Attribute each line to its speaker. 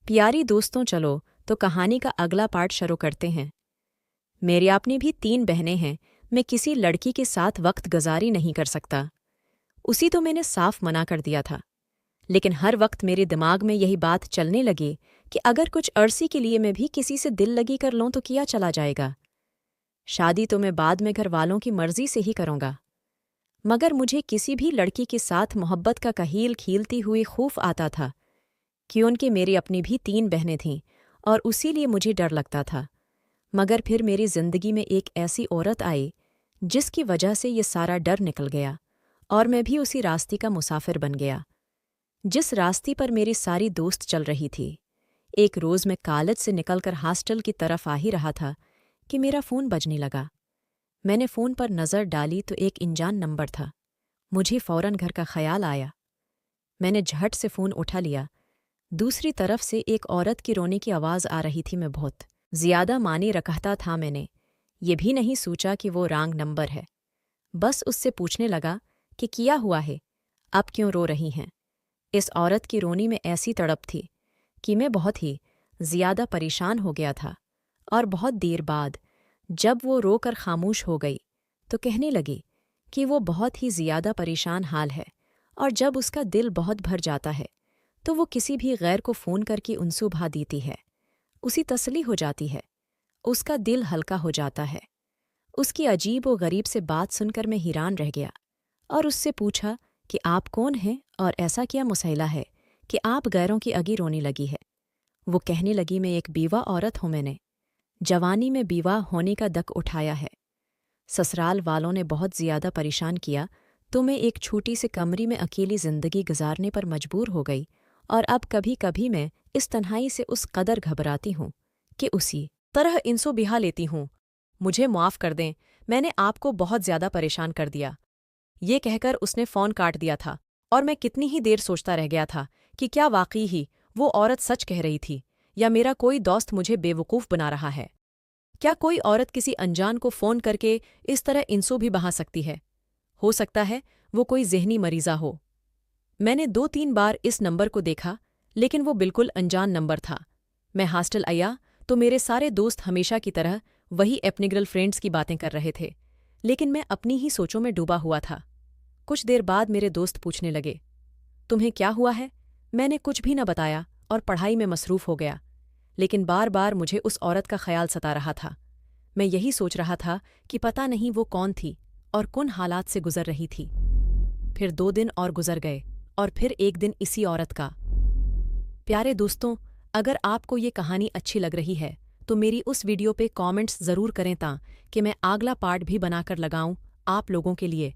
Speaker 1: प्यारी दोस्तों, चलो तो कहानी का अगला पार्ट शुरू करते हैं। मेरी अपनी भी 3 बहनें हैं। मैं किसी लड़की के साथ वक्त गुजारी नहीं कर सकता। उसी तो मैंने साफ मना कर दिया था। लेकिन हर वक्त मेरे दिमाग में यही बात चलने लगी कि अगर कुछ अरसे के लिए मैं भी किसी से दिल लगी कर लूँ तो किया चला जाएगा। शादी तो मैं बाद में घर वालों की मर्जी से ही करूँगा, मगर मुझे किसी भी लड़की के साथ मोहब्बत का कहील खीलती हुई खौफ आता था कि उनकी मेरी अपनी भी 3 बहनें थीं और उसी लिए मुझे डर लगता था। मगर फिर मेरी ज़िंदगी में एक ऐसी औरत आई जिसकी वजह से ये सारा डर निकल गया और मैं भी उसी रास्ते का मुसाफिर बन गया जिस रास्ते पर मेरी सारी दोस्त चल रही थी। एक रोज़ मैं कॉलेज से निकलकर हॉस्टल की तरफ आ ही रहा था कि मेरा फ़ोन बजने लगा। मैंने फ़ोन पर नज़र डाली तो एक अनजान नंबर था। मुझे फ़ौरन घर का ख्याल आया। मैंने झट से फ़ोन उठा लिया। दूसरी तरफ से एक औरत की रोने की आवाज़ आ रही थी। मैं बहुत ज़्यादा मानी रखता था। मैंने ये भी नहीं सोचा कि वो रॉन्ग नंबर है। बस उससे पूछने लगा कि क्या हुआ है, अब क्यों रो रही हैं। इस औरत की रोनी में ऐसी तड़प थी कि मैं बहुत ही ज़्यादा परेशान हो गया था। और बहुत देर बाद जब वो रोकर खामोश हो गई तो कहने लगी कि वो बहुत ही ज़्यादा परेशान हाल है और जब उसका दिल बहुत भर जाता है तो वो किसी भी गैर को फ़ोन करके उनसे भा देती है। उसी तसली हो जाती है, उसका दिल हल्का हो जाता है। उसकी अजीब व गरीब से बात सुनकर मैं हैरान रह गया और उससे पूछा कि आप कौन हैं और ऐसा क्या मसला है कि आप गैरों की अगी रोने लगी है। वो कहने लगी, मैं एक बीवा औरत हूँ। मैंने जवानी में बीवा होने का दक उठाया है। ससुराल वालों ने बहुत ज़्यादा परेशान किया तो मैं एक छोटी सी कमरे में अकेली ज़िंदगी गुजारने पर मजबूर हो गई और अब कभी कभी मैं इस तन्हाई से उस कदर घबराती हूँ कि उसी तरह इनसो बिहा लेती हूँ। मुझे माफ़ कर दें, मैंने आपको बहुत ज़्यादा परेशान कर दिया। ये कहकर उसने फ़ोन काट दिया था और मैं कितनी ही देर सोचता रह गया था कि क्या वाकई ही वो औरत सच कह रही थी या मेरा कोई दोस्त मुझे बेवकूफ़ बना रहा है। क्या कोई औरत किसी अनजान को फ़ोन करके इस तरह इंसो भी बहा सकती है? हो सकता है वो कोई ज़हनी मरीज़ा हो। मैंने 2-3 बार इस नंबर को देखा लेकिन वो बिल्कुल अनजान नंबर था। मैं हॉस्टल आया तो मेरे सारे दोस्त हमेशा की तरह वही अपनी गर्लफ्रेंड्स की बातें कर रहे थे, लेकिन मैं अपनी ही सोचों में डूबा हुआ था। कुछ देर बाद मेरे दोस्त पूछने लगे, तुम्हें क्या हुआ है? मैंने कुछ भी न बताया और पढ़ाई में मसरूफ़ हो गया, लेकिन बार बार मुझे उस औरत का ख्याल सता रहा था। मैं यही सोच रहा था कि पता नहीं वो कौन थी और किन हालात से गुजर रही थी। फिर 2 दिन और गुजर गए और फिर एक दिन इसी औरत का। प्यारे दोस्तों, अगर आपको ये कहानी अच्छी लग रही है तो मेरी उस वीडियो पे कमेंट्स ज़रूर करें ताकि मैं अगला पार्ट भी बनाकर लगाऊं आप लोगों के लिए।